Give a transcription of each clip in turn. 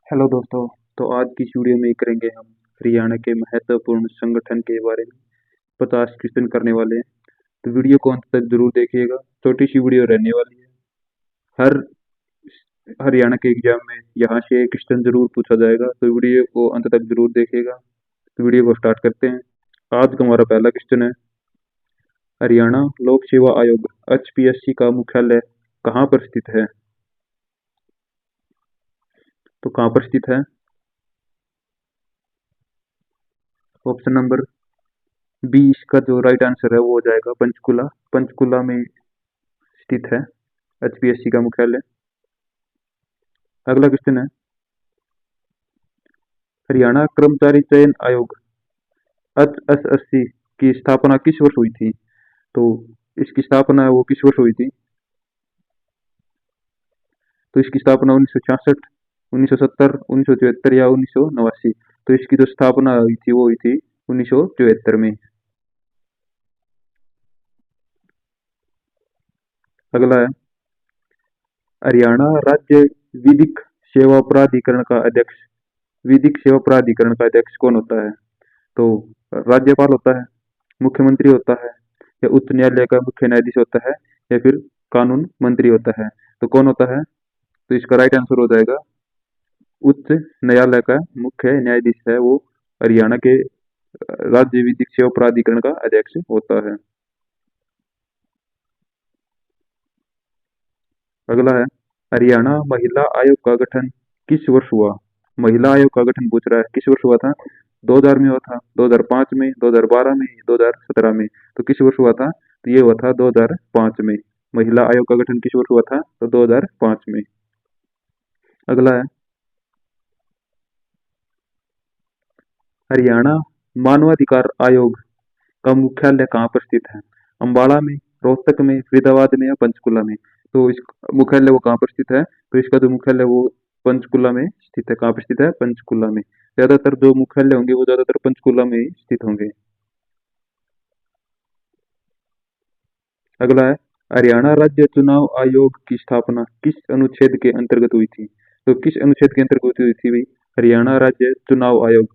Hello दोस्तों। तो आज की इस वीडियो में करेंगे हम हरियाणा के महत्वपूर्ण संगठन के बारे में 50 क्वेश्चन करने वाले हैं। तो वीडियो को अंत तक जरूर देखिएगा। छोटी सी वीडियो रहने वाली है। हर हरियाणा के एग्जाम में यहाँ से क्वेश्चन जरूर पूछा जाएगा, तो वीडियो को अंत तक जरूर देखिएगा। तो वीडियो को स्टार्ट करते हैं। आज का हमारा पहला क्वेश्चन है, हरियाणा लोक सेवा आयोग HPSC का मुख्यालय कहाँ पर स्थित है? तो कहाँ पर स्थित है? ऑप्शन नंबर बी इसका जो राइट आंसर है वो हो जाएगा पंचकुला। पंचकुला में स्थित है HPSC का मुख्यालय। अगला क्वेश्चन है, हरियाणा कर्मचारी चयन आयोग HSSC की स्थापना किस वर्ष हुई थी? तो इसकी स्थापना वो किस वर्ष हुई थी? तो इसकी स्थापना 1966, 1970, 1974 या 1989। तो इसकी जो स्थापना हुई थी वो हुई थी 1974 में। अगला है, हरियाणा राज्य विधिक सेवा प्राधिकरण का अध्यक्ष, विधिक सेवा प्राधिकरण का अध्यक्ष कौन होता है? तो राज्यपाल होता है, मुख्यमंत्री होता है, या उच्च न्यायालय का मुख्य न्यायाधीश होता है, या फिर कानून मंत्री होता है। तो कौन होता है? तो इसका राइट आंसर हो जाएगा उच्च न्यायालय का मुख्य न्यायाधीश है वो हरियाणा के राज्य विधिक सेवा प्राधिकरण का अध्यक्ष होता है। अगला है, हरियाणा महिला आयोग का गठन किस वर्ष हुआ? महिला आयोग का गठन पूछ रहा है, किस वर्ष हुआ था? 2000 में हुआ था, 2005 में, 2012 में, 2017 में। तो किस वर्ष हुआ था? तो ये हुआ था 2005 में। महिला आयोग का गठन किस वर्ष हुआ था? तो 2005 में। अगला है, हरियाणा मानवाधिकार आयोग का मुख्यालय कहाँ पर स्थित है? अम्बाला में, रोहतक में, फरीदाबाद में, या पंचकुला में? तो इस मुख्यालय वो कहाँ पर स्थित है? तो इसका जो मुख्यालय वो पंचकुला में स्थित है। कहाँ पर स्थित है? पंचकुला में। ज्यादातर जो मुख्यालय होंगे वो ज्यादातर पंचकुला में ही स्थित होंगे। अगला है, हरियाणा राज्य चुनाव आयोग की स्थापना किस अनुच्छेद के अंतर्गत हुई थी? तो किस अनुच्छेद के अंतर्गत हुई थी भाई? हरियाणा राज्य चुनाव आयोग,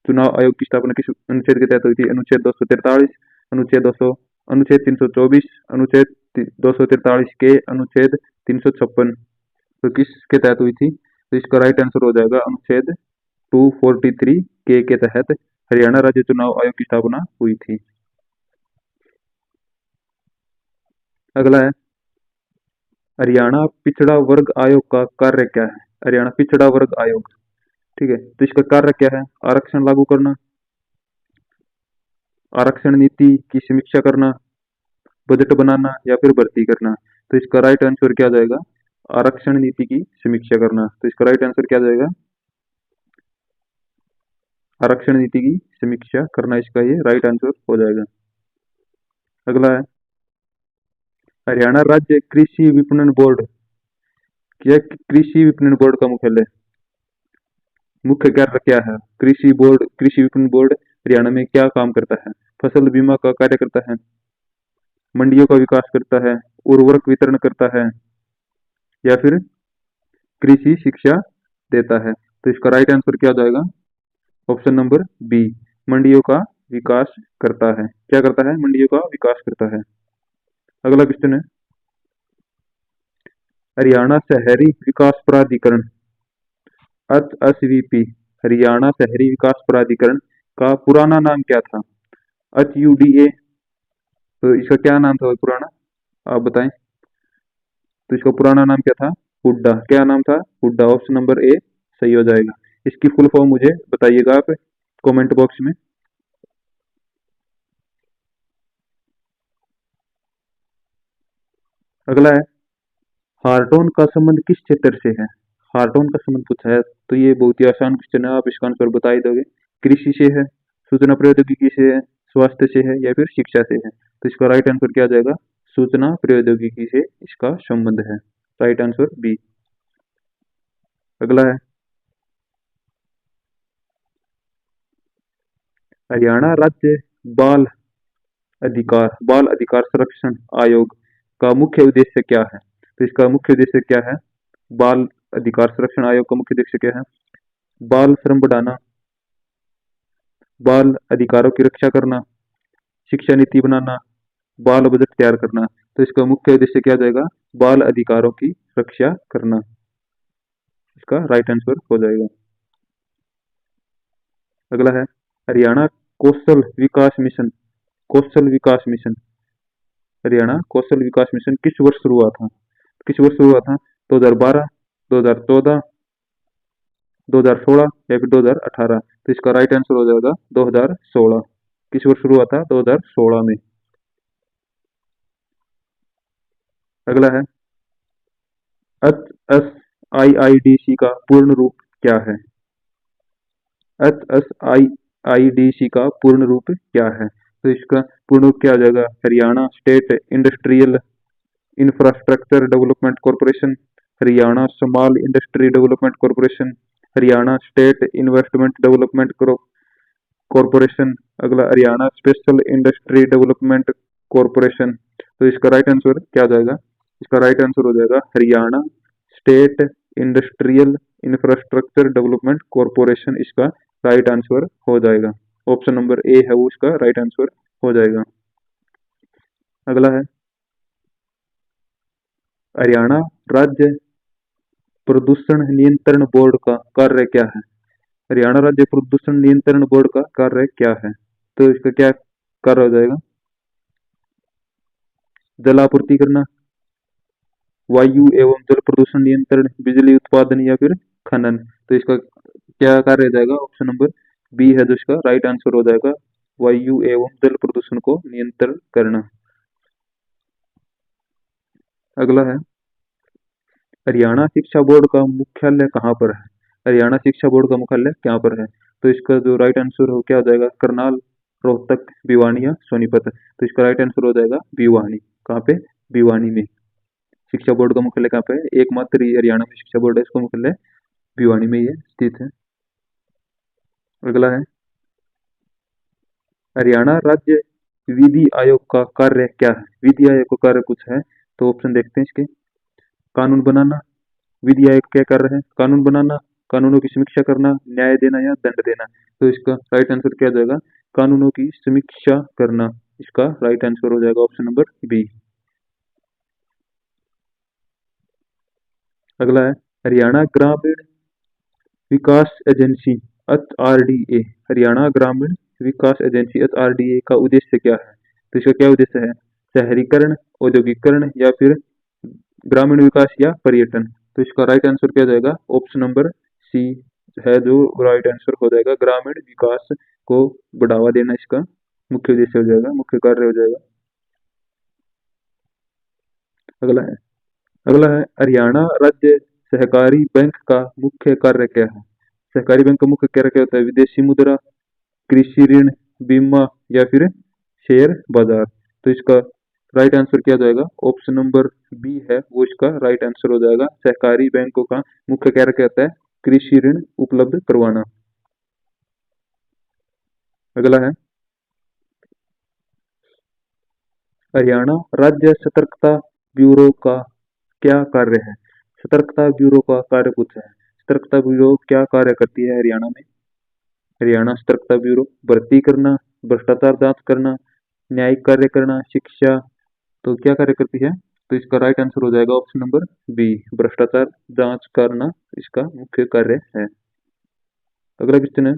चुनाव आयोग की स्थापना किस अनुच्छेद के तहत हुई थी? अनुच्छेद 243, अनुच्छेद 200, अनुच्छेद 324, अनुच्छेद 243 के, अनुच्छेद 356। तो किसके तहत हुई थी? तो इसका राइट आंसर हो जाएगा अनुच्छेद 243 के तहत हरियाणा राज्य चुनाव आयोग की स्थापना हुई थी। अगला है, हरियाणा पिछड़ा वर्ग आयोग का कार्य क्या है? हरियाणा पिछड़ा वर्ग आयोग, ठीक है, तो इसका कार्य क्या है? आरक्षण लागू करना, आरक्षण नीति की समीक्षा करना, बजट बनाना, या फिर भर्ती करना। तो इसका राइट आंसर क्या जाएगा? आरक्षण नीति की समीक्षा करना। तो इसका राइट आंसर क्या जाएगा? आरक्षण नीति की समीक्षा करना, इसका ये राइट आंसर हो जाएगा। अगला है, हरियाणा राज्य कृषि विपणन बोर्ड, क्या कृषि विपणन बोर्ड का मुख्यालय, मुख्य कार्य क्या है? कृषि बोर्ड, कृषि विपणन बोर्ड हरियाणा में क्या काम करता है? फसल बीमा का कार्य करता है, मंडियों का विकास करता है, उर्वरक वितरण करता है, या फिर कृषि शिक्षा देता है। तो इसका राइट आंसर क्या हो जाएगा? ऑप्शन नंबर बी, मंडियों का विकास करता है। क्या करता है? मंडियों का विकास करता है। अगला क्वेश्चन है, हरियाणा शहरी विकास प्राधिकरण HSVP, हरियाणा शहरी विकास प्राधिकरण का पुराना नाम क्या था? HUDA, तो इसका क्या नाम था पुराना? आप बताएं। तो इसका पुराना नाम क्या था? हुड्डा। क्या नाम था? हुड्डा। ऑप्शन नंबर ए सही हो जाएगा। इसकी फुल फॉर्म मुझे बताइएगा आप कमेंट बॉक्स में। अगला है, हार्टोन का संबंध किस क्षेत्र से है? हार्टोन का संबंध पूछा है, तो ये बहुत ही आसान क्वेश्चन है, आप इसका आंसर बता ही दोगे। कृषि से है, सूचना प्रौद्योगिकी से है, स्वास्थ्य से है, या फिर शिक्षा से है? तो इसका राइट आंसर क्या आ जाएगा? सूचना प्रौद्योगिकी से इसका संबंध है। Right answer B. अगला है, हरियाणा राज्य बाल बाल अधिकार संरक्षण आयोग का मुख्य उद्देश्य क्या है? तो इसका मुख्य उद्देश्य क्या है? बाल अधिकार संरक्षण आयोग का मुख्य उद्देश्य क्या है? बाल श्रम बढ़ाना, बाल अधिकारों की रक्षा करना, शिक्षा नीति बनाना, बाल बजट तैयार करना। तो इसका मुख्य उद्देश्य क्या हो जाएगा? बाल अधिकारों की रक्षा करना। इसका राइट आंसर हो जाएगा। अगला है हरियाणा कौशल विकास मिशन। कौशल विकास मिशन, हरियाणा कौशल विकास मिशन किस वर्ष शुरू हुआ था? किस वर्ष शुरू हुआ था? 2012, 2014, 2016 या फिर 2018? तो इसका राइट आंसर हो जाएगा 2016। किस वर्ष शुरू हुआ था? 2016 में। अगला है HSIIDC का पूर्ण रूप क्या है? HSIIDC का पूर्ण रूप क्या है? तो इसका पूर्ण रूप क्या हो जाएगा? Haryana state industrial infrastructure development corporation, Haryana small industry development corporation, Haryana state investment development corporation. अगला Haryana special industry development corporation. तो इसका राइट आंसर क्या हो जाएगा? इसका राइट आंसर हो जाएगा Haryana state industrial infrastructure development corporation. इसका राइट आंसर हो जाएगा। ऑप्शन नंबर ए है वो इसका राइट आंसर हो जाएगा। अगला है हरियाणा राज्य प्रदूषण नियंत्रण बोर्ड का कार्य क्या है? हरियाणा राज्य प्रदूषण नियंत्रण बोर्ड का कार्य क्या है? तो इसका क्या कार्य हो जाएगा? जलापूर्ति करना, वायु एवं जल प्रदूषण नियंत्रण, बिजली उत्पादन या फिर खनन। तो इसका क्या कार्य हो जाएगा? ऑप्शन नंबर बी है जो इसका राइट आंसर हो जाएगा, वायु एवं जल प्रदूषण को नियंत्रण करना। अगला है हरियाणा शिक्षा बोर्ड का मुख्यालय कहाँ पर है? हरियाणा शिक्षा बोर्ड का मुख्यालय कहाँ पर है? तो इसका जो राइट आंसर हो क्या हो जाएगा? करनाल, रोहतक, भिवानी या सोनीपत। तो इसका राइट आंसर हो जाएगा भिवानी। कहाँ पे? भिवानी में। शिक्षा बोर्ड का मुख्यालय कहाँ पे है? एकमात्र ही हरियाणा में शिक्षा बोर्ड है, इसका मुख्यालय भिवानी में ही स्थित है। अगला है हरियाणा राज्य विधि आयोग का कार्य क्या है? विधि आयोग का कार्य कुछ है तो ऑप्शन देखते हैं इसके। कानून बनाना, विधि आयोग क्या कर रहे हैं? कानून बनाना, कानूनों की समीक्षा करना, न्याय देना या दंड देना। तो इसका राइट आंसर क्या हो जाएगा? कानूनों की समीक्षा करना। इसका राइट आंसर हो जाएगा ऑप्शन नंबर बी। अगला है हरियाणा ग्रामीण विकास एजेंसी HRDA। हरियाणा ग्रामीण विकास एजेंसी HRDA का उद्देश्य क्या है? तो इसका क्या उद्देश्य है? शहरीकरण, औद्योगिकरण या फिर ग्रामीण विकास या पर्यटन। तो इसका राइट आंसर क्या जाएगा? ऑप्शन नंबर सी है जो राइट आंसर हो जाएगा, ग्रामीण विकास को बढ़ावा देना इसका मुख्य उद्देश्य हो जाएगा, मुख्य कार्य हो जाएगा। अगला है हरियाणा राज्य सहकारी बैंक का मुख्य कार्य क्या है? सहकारी बैंक का मुख्य कार्य क्या होता है? विदेशी मुद्रा, कृषि ऋण, बीमा या फिर शेयर बाजार। तो इसका राइट आंसर क्या जाएगा? ऑप्शन नंबर बी है वो इसका राइट आंसर हो जाएगा। सहकारी बैंकों का मुख्य कार्य क्या होता है? कृषि ऋण उपलब्ध करवाना। अगला है हरियाणा राज्य सतर्कता ब्यूरो का क्या कार्य है? सतर्कता ब्यूरो का कार्य कुछ है। सतर्कता ब्यूरो क्या कार्य करती है हरियाणा में? हरियाणा सतर्कता ब्यूरो भर्ती करना, भ्रष्टाचार जांच करना, न्यायिक कार्य करना, शिक्षा। तो क्या कार्य करती है? तो इसका राइट आंसर हो जाएगा ऑप्शन नंबर बी, भ्रष्टाचार जांच करना इसका मुख्य कार्य है। अगला क्वेश्चन है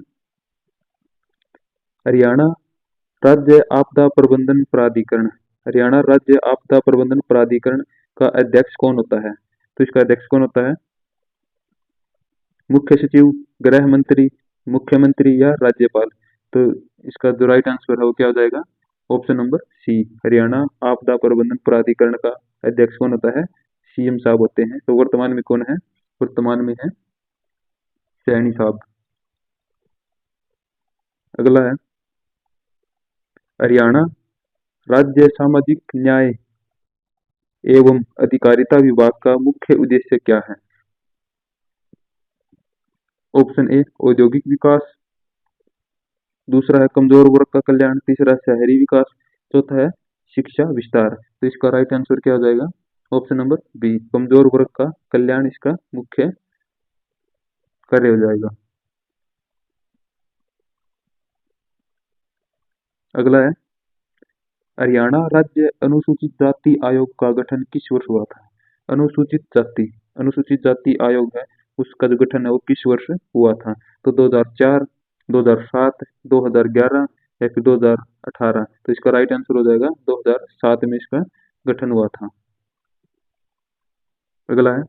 हरियाणा राज्य आपदा प्रबंधन प्राधिकरण। हरियाणा राज्य आपदा प्रबंधन प्राधिकरण का अध्यक्ष कौन होता है? तो इसका अध्यक्ष कौन होता है? मुख्य सचिव, गृह मंत्री, मुख्यमंत्री या राज्यपाल। तो इसका जो राइट आंसर है वो क्या हो जाएगा? ऑप्शन नंबर सी, हरियाणा आपदा प्रबंधन प्राधिकरण का अध्यक्ष कौन होता है? CM साहब होते हैं। तो वर्तमान में कौन है? वर्तमान में है सैनी साहब। अगला है हरियाणा राज्य सामाजिक न्याय एवं अधिकारिता विभाग का मुख्य उद्देश्य क्या है? ऑप्शन ए औद्योगिक विकास, दूसरा है कमजोर वर्ग का कल्याण, तीसरा शहरी विकास, चौथा है शिक्षा विस्तार। तो इसका राइट आंसर क्या हो जाएगा? ऑप्शन नंबर बी, कमजोर वर्ग का कल्याण इसका मुख्य कार्य हो जाएगा। अगला है, हरियाणा राज्य अनुसूचित जाति आयोग का गठन किस वर्ष हुआ था? अनुसूचित जाति अनुसूचित जाति आयोग है, उसका जो गठन है वो किस वर्ष हुआ था? तो 2004, 2007, 2011 या फिर 2018। तो इसका राइट आंसर हो जाएगा 2007 में इसका गठन हुआ था। अगला है,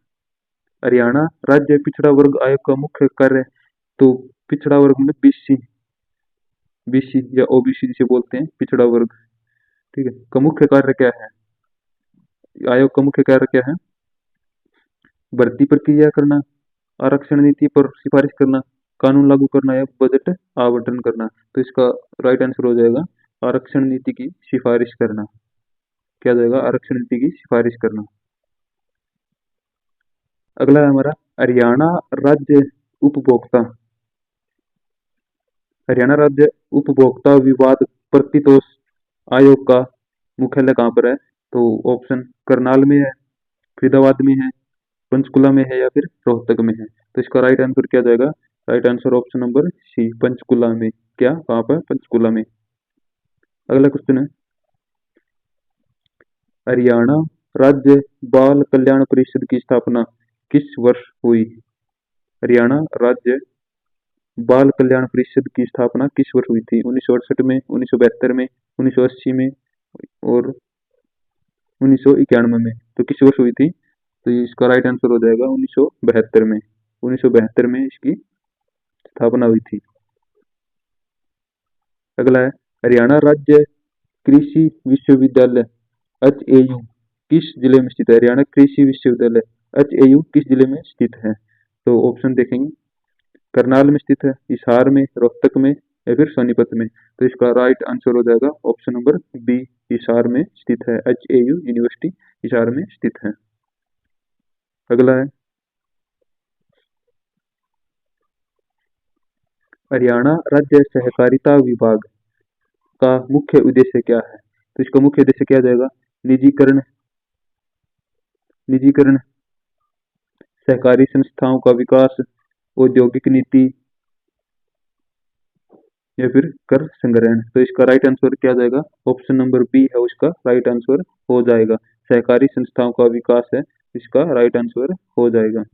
हरियाणा राज्य पिछड़ा वर्ग आयोग का मुख्य कार्य, तो पिछड़ा वर्ग में बीसी बीसी या ओबीसी जिसे बोलते हैं, पिछड़ा वर्ग, ठीक है, का मुख्य कार्य क्या है? आयोग का मुख्य कार्य क्या है? भर्ती प्रक्रिया करना, आरक्षण नीति पर सिफारिश करना, कानून लागू करना या बजट आवंटन करना। तो इसका राइट आंसर हो जाएगा आरक्षण नीति की सिफारिश करना। क्या जाएगा? आरक्षण नीति की सिफारिश करना। अगला है हमारा, हरियाणा राज्य उपभोक्ता हरियाणा राज्य उपभोक्ता विवाद प्रतितोष आयोग का मुख्यालय कहाँ पर है? तो ऑप्शन करनाल में है, फरीदाबाद में है, पंचकुला में है या फिर रोहतक में है। तो इसका राइट आंसर क्या जाएगा? Right answer option number C, Panchkula में। क्या? कहाँ पर? पंचकुला में। अगला क्वेश्चन है, हरियाणा राज्य बाल कल्याण परिषद की स्थापना किस वर्ष हुई? हरियाणा राज्य बाल कल्याण परिषद की स्थापना किस वर्ष हुई थी? 1968 में, 1972 में, 1980 में और 1991 में। तो किस वर्ष हुई थी? तो इसका राइट आंसर हो जाएगा 1972 में। 1972 में इसकी स्थापना हुई थी। अगला है, हरियाणा राज्य कृषि विश्वविद्यालय HAU किस जिले में स्थित है? हरियाणा कृषि विश्वविद्यालय HAU किस जिले में स्थित है? तो ऑप्शन देखेंगे, करनाल में स्थित है, हिसार में, रोहतक में या फिर सोनीपत में। तो इसका राइट आंसर हो जाएगा ऑप्शन नंबर बी, हिसार में स्थित है। HAU यूनिवर्सिटी हिसार में स्थित है। अगला है, हरियाणा राज्य सहकारिता विभाग का मुख्य उद्देश्य क्या है? तो इसका मुख्य उद्देश्य क्या जाएगा? निजीकरण निजीकरण सहकारी संस्थाओं का विकास, औद्योगिक नीति या फिर कर संग्रहण। तो इसका राइट आंसर क्या जाएगा? ऑप्शन नंबर बी है उसका राइट आंसर हो जाएगा। सहकारी संस्थाओं का विकास है, इसका राइट आंसर हो जाएगा।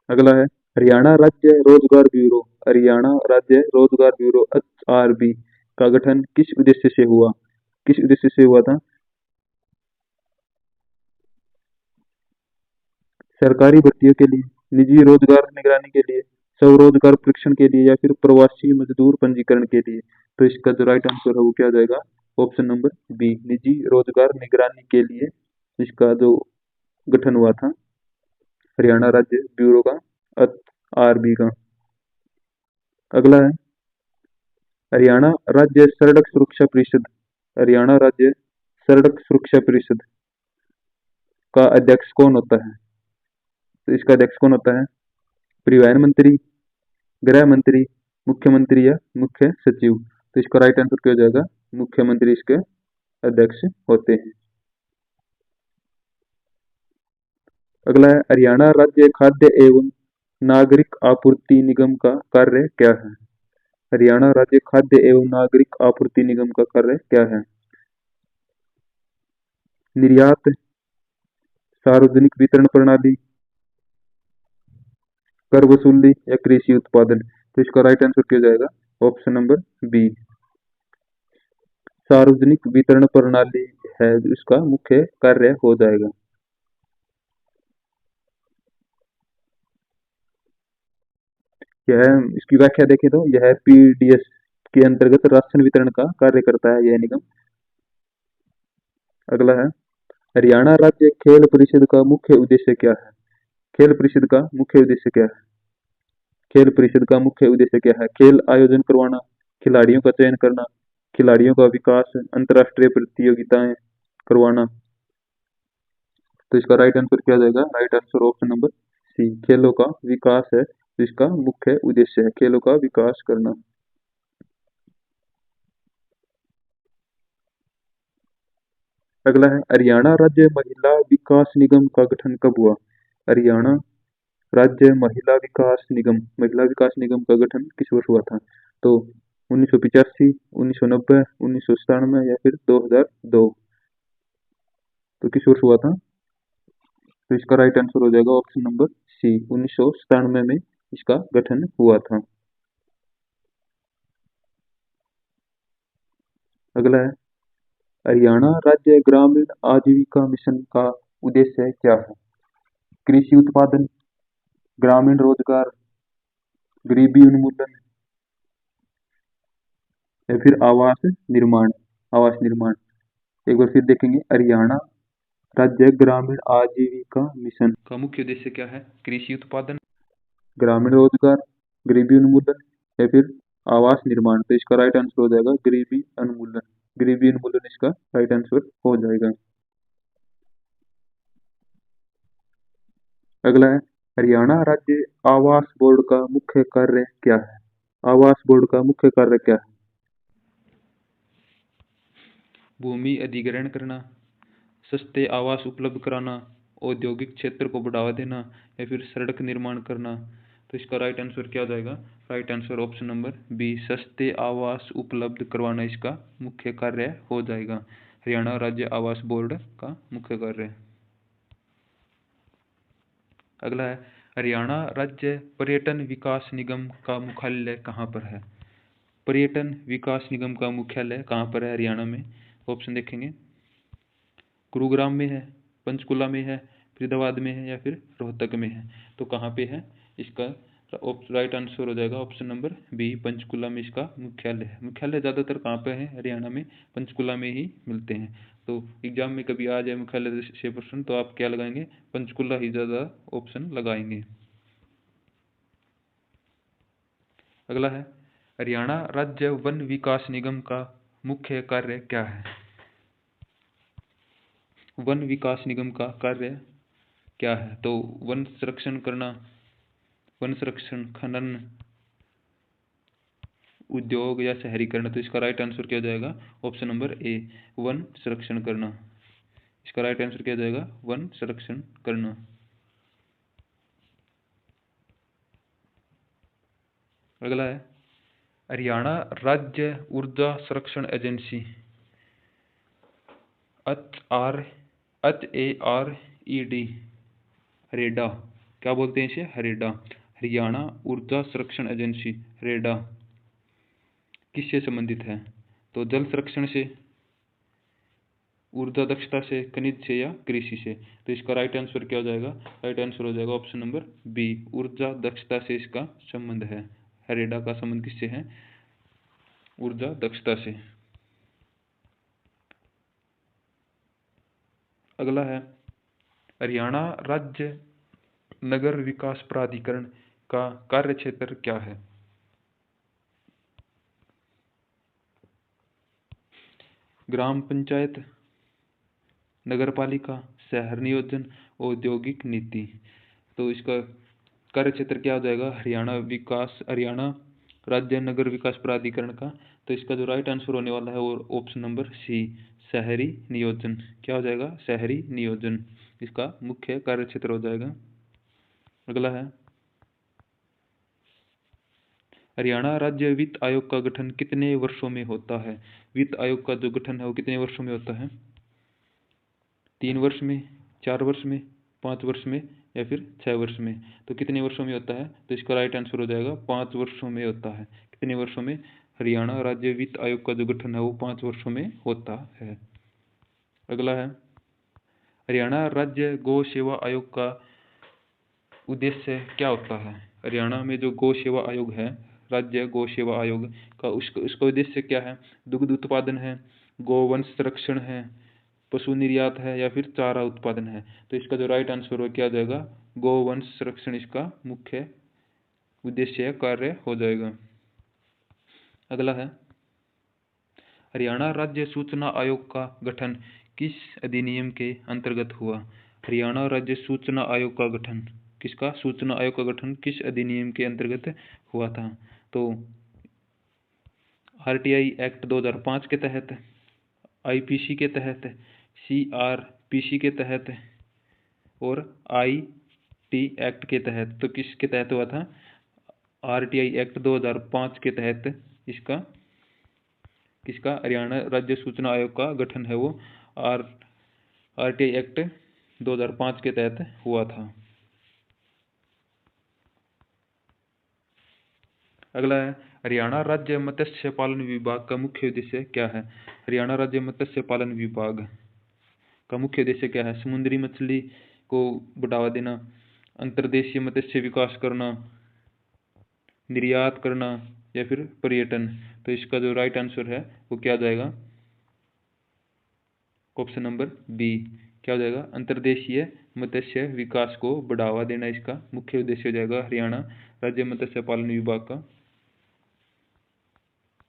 अगला है, हरियाणा राज्य रोजगार ब्यूरो हरियाणा राज्य रोजगार ब्यूरो HRB का गठन किस उद्देश्य से हुआ? किस उद्देश्य से हुआ था? सरकारी भर्तियों के लिए, निजी रोजगार निगरानी के लिए, स्वरोजगार प्रशिक्षण के लिए या फिर प्रवासी मजदूर पंजीकरण के लिए। तो इसका जो राइट आंसर है वो क्या जाएगा? ऑप्शन नंबर बी, निजी रोजगार निगरानी के लिए इसका जो गठन हुआ था हरियाणा राज्य ब्यूरो का, HRB का। अगला है, हरियाणा राज्य सड़क सुरक्षा परिषद हरियाणा राज्य सड़क सुरक्षा परिषद का अध्यक्ष कौन होता है? तो इसका अध्यक्ष कौन होता है? परिवहन मंत्री, गृह मंत्री, मुख्यमंत्री या मुख्य सचिव। तो इसका राइट आंसर क्या हो जाएगा? मुख्यमंत्री इसके अध्यक्ष होते हैं। अगला है, हरियाणा राज्य खाद्य एवं नागरिक आपूर्ति निगम का कार्य क्या है? हरियाणा राज्य खाद्य एवं नागरिक आपूर्ति निगम का कार्य क्या है? निर्यात, सार्वजनिक वितरण प्रणाली, कर वसूली या कृषि उत्पादन। तो इसका राइट आंसर क्या हो जाएगा? ऑप्शन नंबर बी, सार्वजनिक वितरण प्रणाली है इसका मुख्य कार्य हो जाएगा। यह इसकी व्याख्या देखें तो यह PDS के अंतर्गत राशन वितरण का कार्य करता है यह निगम। अगला है, हरियाणा राज्य खेल परिषद का मुख्य उद्देश्य क्या है? खेल परिषद का मुख्य उद्देश्य क्या है? खेल परिषद का मुख्य उद्देश्य क्या है? खेल आयोजन करवाना, खिलाड़ियों का चयन करना, खिलाड़ियों का विकास, अंतर्राष्ट्रीय प्रतियोगिताएं करवाना। तो इसका राइट आंसर क्या जाएगा? Right answer option number C, खेलों का विकास है, इसका मुख्य उद्देश्य है खेलों का विकास करना। अगला है हरियाणा राज्य महिला विकास निगम का गठन कब हुआ? हरियाणा राज्य महिला विकास निगम का गठन किस वर्ष हुआ था? तो 1985, 1990, 1997 या फिर 2002। तो किस वर्ष हुआ था? तो इसका राइट आंसर हो जाएगा ऑप्शन नंबर सी, 1997 में इसका गठन हुआ था। अगला है हरियाणा राज्य ग्रामीण आजीविका मिशन का उद्देश्य क्या है? कृषि उत्पादन, ग्रामीण रोजगार, गरीबी उन्मूलन या फिर आवास निर्माण। एक बार फिर देखेंगे, हरियाणा राज्य ग्रामीण आजीविका मिशन का मुख्य उद्देश्य क्या है? कृषि उत्पादन, ग्रामीण रोजगार, गरीबी उन्मूलन या फिर आवास निर्माण। तो इसका राइट आंसर हो जाएगा गरीबी उन्मूलन। गरीबी उन्मूलन इसका राइट आंसर हो जाएगा। अगला है हरियाणा राज्य आवास बोर्ड का मुख्य कार्य क्या है? आवास बोर्ड का मुख्य कार्य क्या है? भूमि अधिग्रहण करना, सस्ते आवास उपलब्ध कराना, औद्योगिक क्षेत्र को बढ़ावा देना या फिर सड़क निर्माण करना। तो इसका राइट आंसर क्या हो जाएगा? Right answer option number B, सस्ते आवास उपलब्ध करवाना इसका मुख्य कार्य हो जाएगा। हरियाणा राज्य आवास बोर्ड का मुख्य कार्य। अगला है हरियाणा राज्य पर्यटन विकास निगम का मुख्यालय कहाँ पर है? पर्यटन विकास निगम का मुख्यालय कहाँ पर है हरियाणा में? ऑप्शन देखेंगे, गुरुग्राम में है, पंचकुला में है, फरीदाबाद में है या फिर रोहतक में है। तो कहाँ पे है? इसका राइट आंसर हो जाएगा ऑप्शन नंबर बी, पंचकुला में इसका मुख्यालय है। मुख्यालय ज़्यादातर कहाँ पे है हरियाणा में? पंचकुला में ही मिलते हैं। तो एग्जाम में कभी आ जाए मुख्यालय से प्रश्न तो आप क्या लगाएंगे? पंचकुला ही ज़्यादा ऑप्शन लगाएंगे। अगला है हरियाणा राज्य वन विकास निगम का मुख्य कार्य क्या है? वन विकास निगम का कार्य क्या है? तो वन संरक्षण करना, वन संरक्षण, खनन, उद्योग या शहरीकरण। तो इसका राइट आंसर क्या हो जाएगा? ऑप्शन नंबर ए, वन संरक्षण करना। इसका राइट आंसर क्या हो जाएगा? वन संरक्षण करना। अगला है हरियाणा राज्य ऊर्जा संरक्षण एजेंसी, HARED, हरेडा, क्या बोलते हैं इसे? हरेडा। हरियाणा ऊर्जा संरक्षण एजेंसी हरेडा किससे संबंधित है? तो जल संरक्षण से, ऊर्जा दक्षता से, खनिज से या कृषि से। तो इसका राइट आंसर क्या हो जाएगा? राइट आंसर हो जाएगा ऑप्शन नंबर बी, ऊर्जा दक्षता से इसका संबंध है। हरेडा का संबंध किससे है? ऊर्जा दक्षता से। अगला है हरियाणा राज्य नगर विकास प्राधिकरण का कार्य क्षेत्र क्या है? ग्राम पंचायत, नगरपालिका, शहर नियोजन, औद्योगिक नीति। तो इसका कार्य क्षेत्र क्या हो जाएगा? हरियाणा राज्य नगर विकास प्राधिकरण का। तो इसका जो राइट आंसर होने वाला है वो ऑप्शन नंबर सी, शहरी नियोजन। क्या हो जाएगा? शहरी नियोजन इसका मुख्य कार्य क्षेत्र हो जाएगा। अगला है हरियाणा राज्य वित्त आयोग का गठन कितने वर्षों में होता है? वित्त आयोग का जो गठन है वो कितने वर्षों में होता है? 3 वर्ष में, 4 वर्ष में, 5 वर्ष में या फिर 6 वर्ष में। तो कितने वर्षों में होता है? तो इसका राइट आंसर हो जाएगा 5 वर्षों में होता है। कितने वर्षों में? हरियाणा राज्य वित्त आयोग का जो गठन है वो 5 वर्षों में होता है। अगला है हरियाणा राज्य गौ सेवा आयोग का उद्देश्य क्या होता है? हरियाणा में जो गौ सेवा आयोग है, राज्य गौ सेवा आयोग का, उसका उद्देश्य क्या है? दुग्ध उत्पादन है, गोवंश संरक्षण है, पशु निर्यात है या फिर चारा उत्पादन है। तो इसका जो राइट आंसर हो क्या जाएगा? गोवंश संरक्षण इसका मुख्य उद्देश्य कार्य हो जाएगा। अगला है हरियाणा राज्य सूचना आयोग का गठन किस अधिनियम के अंतर्गत हुआ? हरियाणा राज्य सूचना आयोग का गठन किसका? सूचना आयोग का गठन किस अधिनियम के अंतर्गत हुआ था? तो RTI एक्ट 2005 के तहत, IPC के तहत, CRPC के तहत और IT एक्ट के तहत। तो किसके तहत हुआ था? RTI एक्ट 2005 के तहत इसका किसका हरियाणा राज्य सूचना आयोग का गठन है वो RTI एक्ट 2005 के तहत हुआ था। अगला है हरियाणा राज्य मत्स्य पालन विभाग का मुख्य उद्देश्य क्या है? हरियाणा राज्य मत्स्य पालन विभाग का मुख्य उद्देश्य क्या है? समुद्री मछली को बढ़ावा देना, अंतर्देशीय मत्स्य विकास करना, निर्यात करना या फिर पर्यटन। तो इसका जो राइट आंसर है वो क्या हो जाएगा? Option number B. क्या हो जाएगा? अंतर्देशीय मत्स्य विकास को बढ़ावा देना इसका मुख्य उद्देश्य हो जाएगा हरियाणा राज्य मत्स्य पालन विभाग का।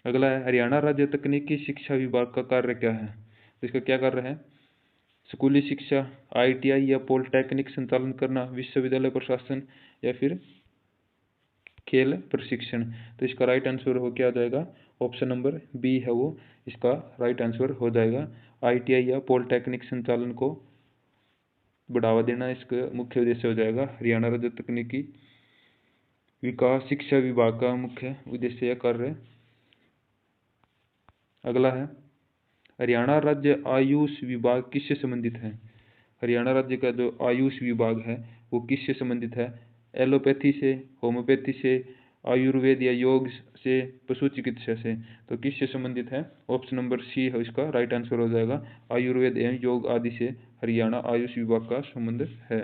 अगला है हरियाणा राज्य तकनीकी शिक्षा विभाग का कार्य क्या है? तो इसका क्या कार्य है? स्कूली शिक्षा, ITI या पॉलिटेक्निक संचालन करना, विश्वविद्यालय प्रशासन या फिर खेल प्रशिक्षण। तो इसका राइट आंसर हो क्या हो जाएगा? ऑप्शन नंबर बी है वो इसका राइट आंसर हो जाएगा। ITI या पॉलिटेक्निक संचालन को बढ़ावा देना इसका मुख्य उद्देश्य हो जाएगा हरियाणा राज्य तकनीकी विकास शिक्षा विभाग का मुख्य उद्देश्य या कार्य। अगला है हरियाणा राज्य आयुष विभाग किससे संबंधित है? हरियाणा राज्य का जो आयुष विभाग है वो किससे संबंधित है? एलोपैथी से, होम्योपैथी से, आयुर्वेद या योग से, पशु चिकित्सा से। तो किससे संबंधित है? ऑप्शन नंबर सी है इसका राइट आंसर हो जाएगा। आयुर्वेद एवं योग आदि से हरियाणा आयुष विभाग का संबंध है।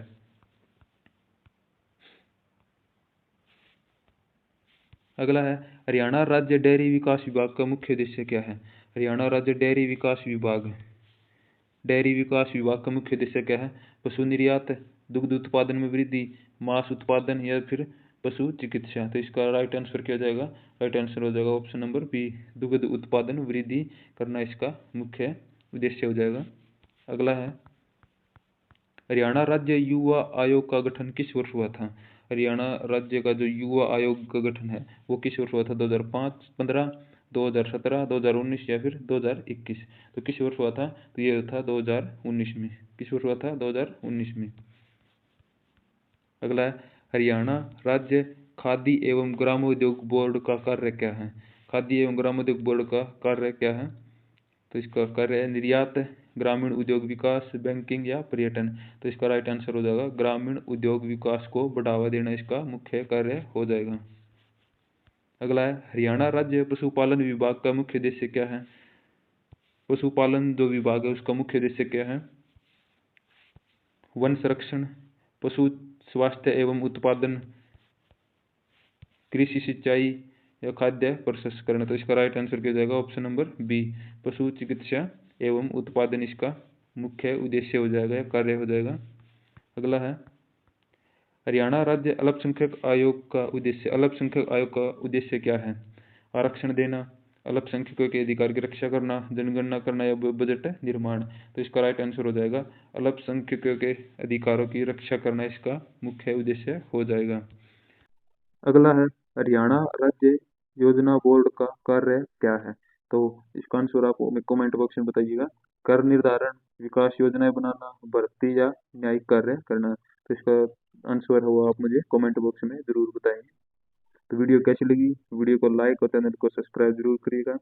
अगला है हरियाणा राज्य डेयरी विकास विभाग का मुख्य उद्देश्य क्या है? हरियाणा राज्य डेयरी विकास विभाग का मुख्य उद्देश्य क्या है? पशु निर्यात, दुग्ध उत्पादन में वृद्धि, मांस उत्पादन या फिर पशु चिकित्सा। तो इसका राइट आंसर क्या हो जाएगा? राइट आंसर हो जाएगा ऑप्शन नंबर बी, दुग्ध उत्पादन वृद्धि करना इसका मुख्य उद्देश्य हो जाएगा। अगला है हरियाणा राज्य युवा आयोग का गठन किस वर्ष हुआ था? हरियाणा राज्य का जो युवा आयोग का गठन है वो किस वर्ष हुआ था? 2005, 15, 2017, 2019 या फिर 2021। तो किस वर्ष हुआ था? तो ये था 2019 में। किस वर्ष हुआ था? 2019 में। अगला है हरियाणा राज्य खादी एवं ग्रामोद्योग बोर्ड का कार्य क्या है? खादी एवं ग्रामोद्योग बोर्ड का कार्य क्या है? तो इसका कार्य है निर्यात, ग्रामीण उद्योग विकास, बैंकिंग या पर्यटन। तो इसका राइट आंसर हो जाएगा ग्रामीण उद्योग विकास को बढ़ावा देना इसका मुख्य कार्य हो जाएगा। अगला है हरियाणा राज्य पशुपालन विभाग का मुख्य उद्देश्य क्या है? पशुपालन जो विभाग है उसका मुख्य उद्देश्य क्या है? वन संरक्षण, पशु स्वास्थ्य एवं उत्पादन, कृषि सिंचाई या खाद्य प्रसंस्करण। तो इसका राइट आंसर क्या हो जाएगा? ऑप्शन नंबर बी, पशु चिकित्सा एवं उत्पादन इसका मुख्य उद्देश्य हो जाएगा या कार्य हो जाएगा। अगला है हरियाणा राज्य अल्पसंख्यक आयोग का उद्देश्य क्या है? आरक्षण देना, अल्पसंख्यकों के अधिकार की रक्षा करना, जनगणना करना या बजट निर्माण। तो इसका राइट आंसर हो जाएगा अल्पसंख्यकों के अधिकारों की रक्षा करना इसका मुख्य उद्देश्य हो जाएगा। अगला है हरियाणा राज्य योजना बोर्ड का कार्य क्या है? तो इसका आंसर आप कमेंट बॉक्स में बताइएगा। कर निर्धारण, विकास योजनाएं बनाना, भर्ती या न्यायिक कार्य करना। तो इसका आंसर हो आप मुझे कमेंट बॉक्स में जरूर बताएंगे। तो वीडियो कैसी लगी? वीडियो को लाइक और चैनल को सब्सक्राइब जरूर करिएगा।